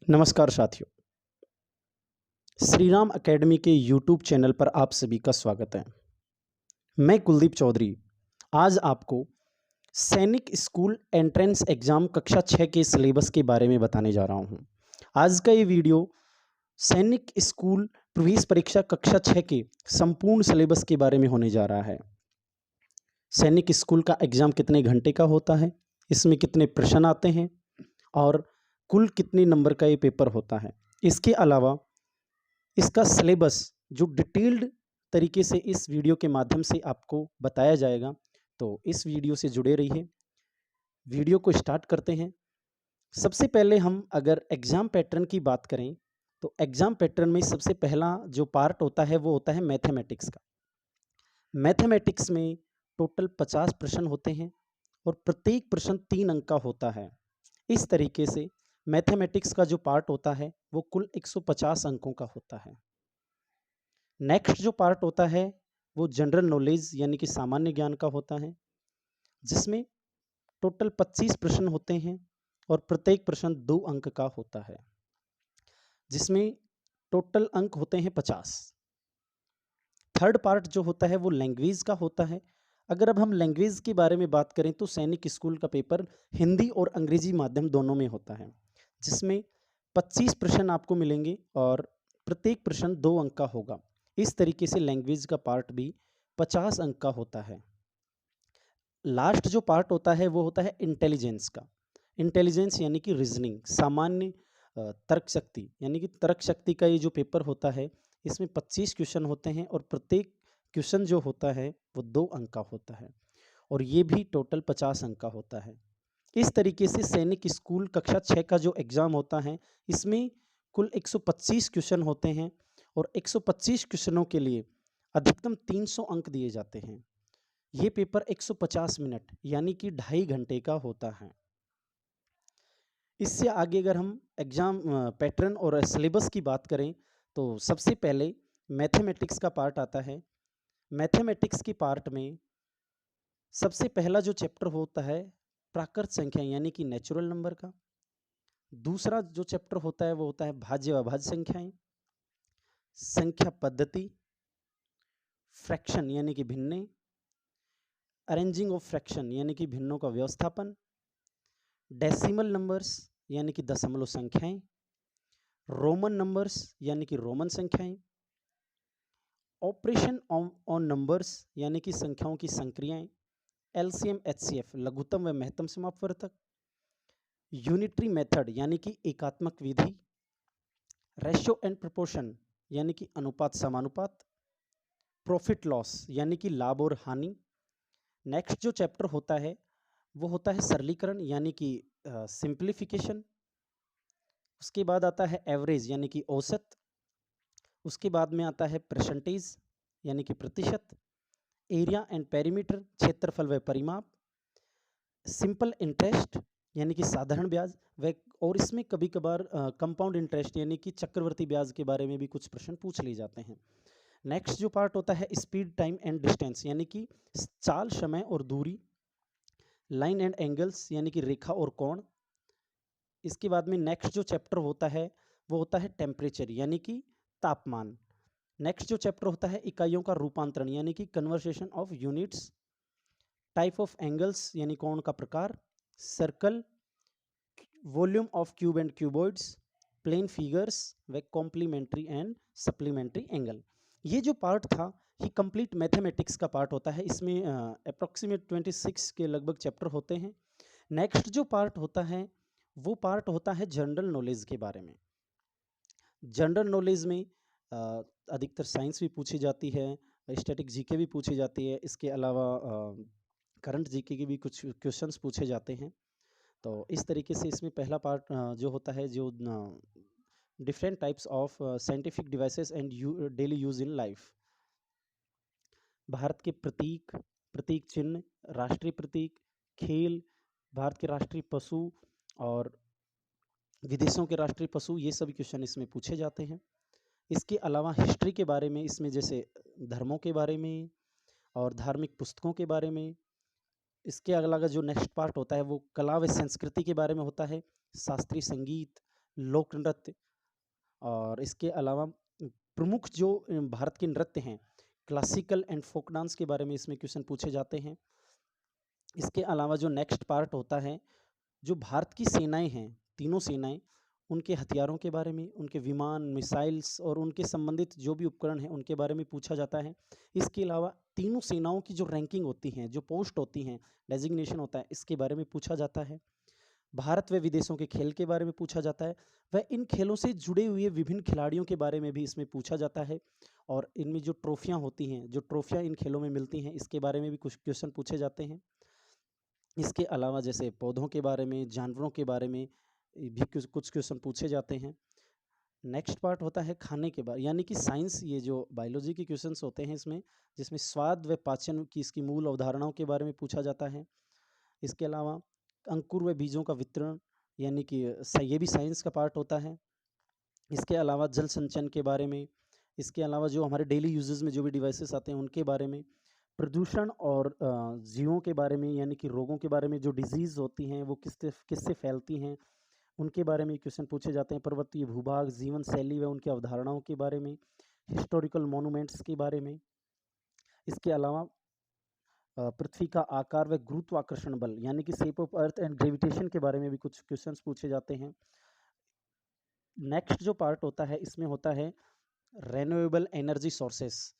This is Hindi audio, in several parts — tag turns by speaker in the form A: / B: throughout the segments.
A: नमस्कार साथियों, श्री राम अकेडमी के यूट्यूब चैनल पर आप सभी का स्वागत है। मैं कुलदीप चौधरी आज आपको सैनिक स्कूल एंट्रेंस एग्ज़ाम कक्षा 6 के सिलेबस के बारे में बताने जा रहा हूं। आज का ये वीडियो सैनिक स्कूल प्रवेश परीक्षा कक्षा 6 के संपूर्ण सिलेबस के बारे में होने जा रहा है। सैनिक स्कूल का एग्ज़ाम कितने घंटे का होता है, इसमें कितने प्रश्न आते हैं और कुल कितने नंबर का ये पेपर होता है। इसके अलावा इसका सिलेबस जो डिटेल्ड तरीके से इस वीडियो के माध्यम से आपको बताया जाएगा, तो इस वीडियो से जुड़े रहिए। वीडियो को स्टार्ट करते हैं। सबसे पहले हम अगर एग्ज़ाम पैटर्न की बात करें, तो एग्ज़ाम पैटर्न में सबसे पहला जो पार्ट होता है वो होता है मैथमेटिक्स का। मैथमेटिक्स में टोटल 50 प्रश्न होते हैं और प्रत्येक प्रश्न 3 अंक का होता है। इस तरीके से मैथमेटिक्स का जो पार्ट होता है वो कुल 150 अंकों का होता है। नेक्स्ट जो पार्ट होता है वो जनरल नॉलेज यानी कि सामान्य ज्ञान का होता है, जिसमें टोटल 25 प्रश्न होते हैं और प्रत्येक प्रश्न 2 अंक का होता है, जिसमें टोटल अंक होते हैं 50। थर्ड पार्ट जो होता है वो लैंग्वेज का होता है। अगर अब हम लैंग्वेज के बारे में बात करें तो सैनिक स्कूल का पेपर हिंदी और अंग्रेजी माध्यम दोनों में होता है, जिसमें 25 प्रश्न आपको मिलेंगे और प्रत्येक प्रश्न 2 अंक का होगा। इस तरीके से लैंग्वेज का पार्ट भी 50 अंक का होता है। लास्ट जो पार्ट होता है वो होता है इंटेलिजेंस का। इंटेलिजेंस यानी कि रीजनिंग, सामान्य तर्क शक्ति, यानी कि तर्क शक्ति का ये जो पेपर होता है, इसमें 25 क्वेश्चन होते हैं और प्रत्येक क्वेश्चन जो होता है वो 2 अंक का होता है और ये भी टोटल 50 अंक का होता है। इस तरीके से सैनिक स्कूल कक्षा 6 का जो एग्ज़ाम होता है, इसमें कुल 125 क्वेश्चन होते हैं और 125 क्वेश्चनों के लिए अधिकतम 300 अंक दिए जाते हैं। ये पेपर 150 मिनट यानी कि 2.5 घंटे का होता है। इससे आगे अगर हम एग्ज़ाम पैटर्न और सिलेबस की बात करें, तो सबसे पहले मैथमेटिक्स का पार्ट आता है। मैथमेटिक्स के पार्ट में सबसे पहला जो चैप्टर होता है प्राकृत संख्या यानी कि नेचुरल नंबर का। दूसरा जो चैप्टर होता है वो होता है भाज्य अभाज्य संख्याएं, संख्या पद्धति, फ्रैक्शन यानी कि भिन्ने, अरेंजिंग ऑफ फ्रैक्शन यानी कि भिन्नों का व्यवस्थापन, डेसिमल नंबर्स यानी कि दशमलव संख्याएं, रोमन नंबर्स यानी कि रोमन संख्याएं, ऑपरेशन ऑन नंबर्स यानी कि संख्याओं की संक्रियाएं, एलसीएम एचसीएफ लघुत्तम व महत्तम समापवर्तक, यूनिटरी मेथड यानी कि एकात्मक विधि, रेशियो एंड प्रोपोर्शन यानी कि अनुपात समानुपात, प्रॉफिट लॉस यानी कि लाभ और हानि। नेक्स्ट जो चैप्टर होता है वो होता है सरलीकरण यानी कि सिंप्लीफिकेशन। उसके बाद आता है एवरेज यानी कि औसत। उसके बाद में आता है परसेंटेज यानी कि प्रतिशत, एरिया एंड पेरीमीटर क्षेत्रफल व परिमाप, सिंपल इंटरेस्ट यानी कि साधारण ब्याज व और इसमें कभी कभार कंपाउंड इंटरेस्ट यानी कि चक्रवर्ती ब्याज के बारे में भी कुछ प्रश्न पूछ लिए जाते हैं। नेक्स्ट जो पार्ट होता है स्पीड टाइम एंड डिस्टेंस यानी कि चाल, समय और दूरी, लाइन एंड एंगल्स यानी कि रेखा और कोण। इसके बाद में नेक्स्ट जो चैप्टर होता है वो होता है टेम्परेचर यानी कि तापमान। नेक्स्ट जो चैप्टर होता है इकाइयों का रूपांतरण यानी कि conversation of units, type of angles यानी कोण का प्रकार, circle, volume of cube and cuboids, plane figures व कॉम्प्लीमेंट्री एंड सप्लीमेंट्री एंगल। ये जो पार्ट था ये कंप्लीट मैथमेटिक्स का पार्ट होता है। इसमें अप्रॉक्सीमेट 26 के लगभग चैप्टर होते हैं। नेक्स्ट जो पार्ट होता है वो पार्ट होता है जनरल नॉलेज के बारे में। जनरल नॉलेज में अधिकतर साइंस भी पूछी जाती है, स्टैटिक जीके भी पूछी जाती है, इसके अलावा करंट जीके के भी कुछ क्वेश्चंस पूछे जाते हैं। तो इस तरीके से इसमें पहला पार्ट जो होता है जो different types of scientific devices and daily use in life. Bharat के प्रतीक, प्रतीक चिन्ह, राष्ट्रीय प्रतीक, खेल, भारत के राष्ट्रीय पशु और विदेशों के राष्ट्रीय पशु, ये सभी क्वेश्चन इसमें पूछे जाते हैं। इसके अलावा हिस्ट्री के बारे में इसमें जैसे धर्मों के बारे में और धार्मिक पुस्तकों के बारे में। इसके अलावा जो नेक्स्ट पार्ट होता है वो कला व संस्कृति के बारे में होता है, शास्त्रीय संगीत, लोक नृत्य, और इसके अलावा प्रमुख जो भारत के नृत्य हैं, क्लासिकल एंड फोक डांस के बारे में इसमें क्वेश्चन पूछे जाते हैं। इसके अलावा जो नेक्स्ट पार्ट होता है, जो भारत की सेनाएं हैं, तीनों सेनाएं, उनके हथियारों के बारे में, उनके विमान, मिसाइल्स और उनके संबंधित जो भी उपकरण हैं उनके बारे में पूछा जाता है। इसके अलावा तीनों सेनाओं की जो रैंकिंग होती हैं, जो पोस्ट होती हैं, डेजिग्नेशन होता है, इसके बारे में पूछा जाता है। भारत व विदेशों के खेल के बारे में पूछा जाता है। वह इन खेलों से जुड़े हुए विभिन्न खिलाड़ियों के बारे में भी इसमें पूछा जाता है। और इनमें जो ट्रॉफियाँ होती हैं, जो ट्रॉफियाँ इन खेलों में मिलती हैं, इसके बारे में भी कुछ क्वेश्चन पूछे जाते हैं। इसके अलावा जैसे पौधों के बारे में, जानवरों के बारे में भी कुछ क्वेश्चन पूछे जाते हैं। नेक्स्ट पार्ट होता है खाने के बारे, यानी कि साइंस, ये जो बायोलॉजी के क्वेश्चंस होते हैं इसमें, जिसमें स्वाद व पाचन की इसकी मूल अवधारणाओं के बारे में पूछा जाता है। इसके अलावा अंकुर व बीजों का वितरण, यानी कि ये भी साइंस का पार्ट होता है। इसके अलावा जल संचयन के बारे में, इसके अलावा जो हमारे डेली यूजेस में जो भी डिवाइसेस आते हैं उनके बारे में, प्रदूषण और जीवों के बारे में, यानी कि रोगों के बारे में, जो डिजीज़ होती हैं वो किससे फैलती हैं, उनके बारे में क्वेश्चन पूछे जाते हैं। पर्वतीय भूभाग, जीवन शैली व उनकी अवधारणाओं के बारे में, हिस्टोरिकल मॉन्यूमेंट्स के बारे में। इसके अलावा पृथ्वी का आकार व गुरुत्वाकर्षण बल, यानी कि shape of earth and gravitation के बारे में भी कुछ क्वेश्चंस पूछे जाते हैं। नेक्स्ट जो पार्ट होता है इसमें होता है रेन्यूएबल एनर्जी सोर्सेस,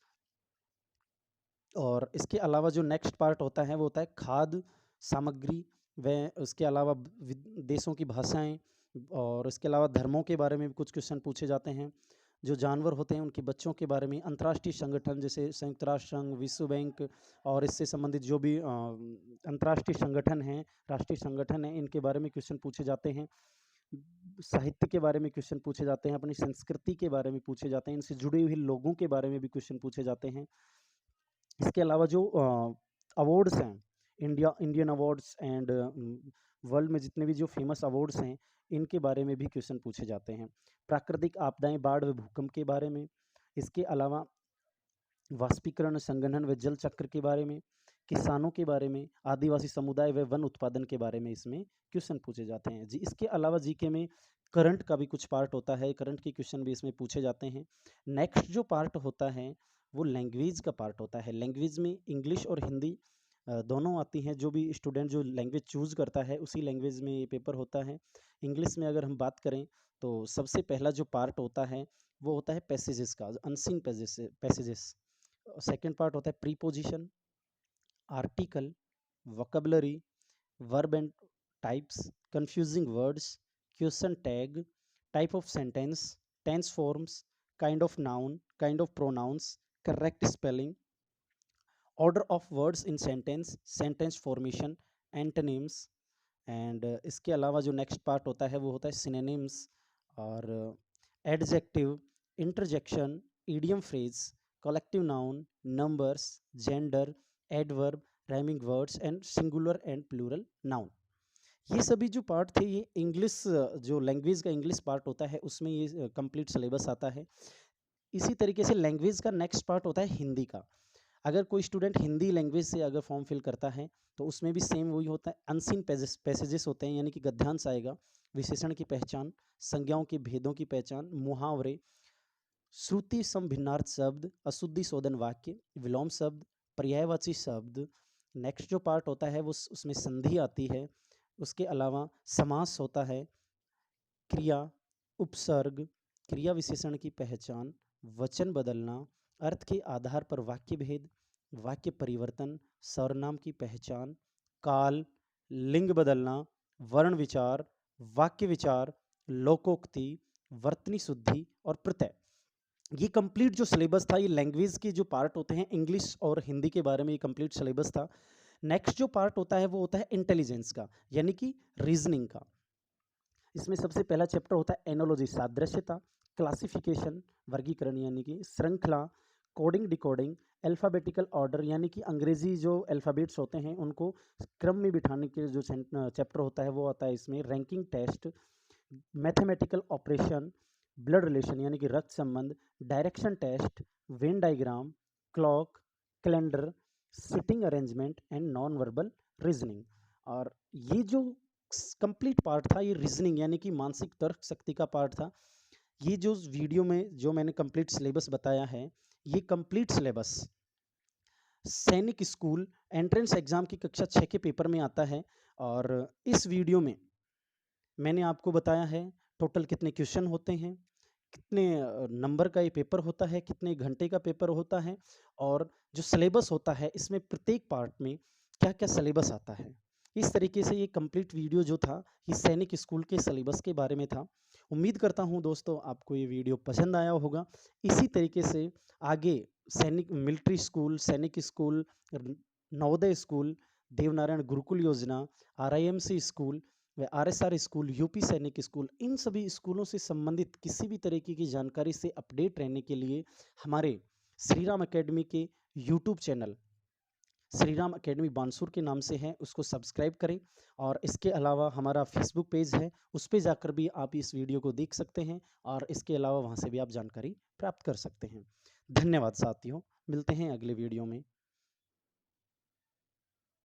A: और इसके अलावा जो नेक्स्ट पार्ट होता है वो होता है खाद्य सामग्री व उसके अलावा देशों की भाषाएं, और इसके अलावा धर्मों के बारे में भी कुछ क्वेश्चन पूछे जाते हैं। जो जानवर होते हैं उनके बच्चों के बारे में, अंतर्राष्ट्रीय संगठन जैसे संयुक्त राष्ट्र संघ, विश्व बैंक और इससे संबंधित जो भी अंतर्राष्ट्रीय संगठन हैं, राष्ट्रीय संगठन हैं, इनके बारे में क्वेश्चन पूछे जाते हैं। साहित्य के बारे में क्वेश्चन पूछे जाते हैं, अपनी संस्कृति के बारे में पूछे जाते हैं, इनसे जुड़े हुए लोगों के बारे में भी क्वेश्चन पूछे जाते हैं। इसके अलावा जो अवार्ड्स हैं, इंडियन अवार्ड्स एंड वर्ल्ड में जितने भी जो फेमस अवार्ड्स हैं, इनके बारे में भी क्वेश्चन पूछे जाते हैं। प्राकृतिक आपदाएं, बाढ़ व भूकंप के बारे में, इसके अलावा वाष्पीकरण, संघनन व जल चक्र के बारे में, किसानों के बारे में, आदिवासी समुदाय व वन उत्पादन के बारे में इसमें क्वेश्चन पूछे जाते हैं जी। इसके अलावा जीके में करंट का भी कुछ पार्ट होता है, करंट के क्वेश्चन भी इसमें पूछे जाते हैं। नेक्स्ट जो पार्ट होता है वो लैंग्वेज का पार्ट होता है। लैंग्वेज में इंग्लिश और हिंदी दोनों आती हैं। जो भी स्टूडेंट जो लैंग्वेज चूज़ करता है उसी लैंग्वेज में ये पेपर होता है। इंग्लिश में अगर हम बात करें तो सबसे पहला जो पार्ट होता है वो होता है पैसेजेस का, अनसीन पैसेजेस। सेकेंड पार्ट होता है preposition, article, vocabulary, verb and types, confusing words, question tag, type of sentence, tense forms, kind of noun, kind of pronouns, correct spelling, order of words in sentence, sentence formation, antonyms. And इसके अलावा जो नेक्स्ट पार्ट होता है वो होता है सिनोनिम्स और adjective, interjection, idiom phrase, collective noun, numbers, gender, adverb, rhyming words and singular and plural noun. ये सभी जो पार्ट थे ये इंग्लिश, जो लैंग्वेज का इंग्लिश पार्ट होता है उसमें ये कंप्लीट सिलेबस आता है। इसी तरीके से लैंग्वेज का नेक्स्ट पार्ट होता है हिंदी का। अगर कोई स्टूडेंट हिंदी लैंग्वेज से अगर फॉर्म फिल करता है तो उसमें भी सेम वही होता है, अनसीन पैसेजेस होते हैं, यानी कि गद्यांश आएगा, विशेषण की पहचान, संज्ञाओं के भेदों की पहचान, मुहावरे, श्रुति सम भिन्नार्थ शब्द, अशुद्धि शोधन वाक्य, विलोम शब्द, पर्यायवाची शब्द। नेक्स्ट जो पार्ट होता है वो उसमें संधि आती है। उसके अलावा समास होता है, क्रिया, उपसर्ग, क्रिया विशेषण की पहचान, वचन बदलना, अर्थ के आधार पर वाक्य भेद, वाक्य परिवर्तन, सर्वनाम की पहचान, काल, लिंग बदलना, वर्ण विचार, वाक्य विचार, लोकोक्ति, वर्तनी शुद्धि और प्रत्यय। ये कंप्लीट जो सिलेबस था, ये लैंग्वेज के जो पार्ट होते हैं इंग्लिश और हिंदी के बारे में ये कंप्लीट सिलेबस था। नेक्स्ट जो पार्ट होता है वो होता है इंटेलिजेंस का, यानी कि रीजनिंग का। इसमें सबसे पहला चैप्टर होता है एनोलॉजी, सादृश्यता, क्लासिफिकेशन, वर्गीकरण यानी कि श्रृंखला, कोडिंग डिकोडिंग, अल्फ़ाबेटिकल ऑर्डर यानी कि अंग्रेजी जो अल्फ़ाबेट्स होते हैं उनको क्रम में बिठाने के जो चैप्टर होता है वो आता है इसमें, ranking test, mathematical operation, blood relation यानी कि रक्त संबंध, direction test, Venn diagram, clock, calendar, sitting arrangement and non verbal reasoning. और ये जो कंप्लीट पार्ट था, ये रीजनिंग यानी कि मानसिक तर्क शक्ति का पार्ट था। ये जो वीडियो में जो मैंने कंप्लीट सिलेबस बताया है, ये कंप्लीट सिलेबस सैनिक स्कूल एंट्रेंस एग्जाम की कक्षा 6 के पेपर में आता है। और इस वीडियो में मैंने आपको बताया है टोटल कितने क्वेश्चन होते हैं, कितने नंबर का ये पेपर होता है, कितने घंटे का पेपर होता है, और जो सिलेबस होता है इसमें प्रत्येक पार्ट में क्या-क्या सिलेबस आता है। इस तरीके से ये कंप्लीट वीडियो जो था, ये सैनिक स्कूल के सिलेबस के बारे में था। उम्मीद करता हूँ दोस्तों आपको ये वीडियो पसंद आया होगा। इसी तरीके से आगे सैनिक मिलिट्री स्कूल, सैनिक स्कूल, नवोदय स्कूल, देवनारायण गुरुकुल योजना, आरआईएमसी स्कूल व आरएसआर स्कूल, यूपी सैनिक स्कूल, इन सभी स्कूलों से संबंधित किसी भी तरीके की जानकारी से अपडेट रहने के लिए हमारे श्री राम अकेडमी के YouTube channel Shri Ram academy Bansur के नाम से है, उसको सब्सक्राइब करें। और इसके अलावा हमारा फेसबुक पेज है, उस पे जाकर भी आप इस वीडियो को देख सकते हैं, और इसके अलावा वहाँ से भी आप जानकारी प्राप्त कर सकते हैं। धन्यवाद साथियों, मिलते हैं अगले वीडियो में।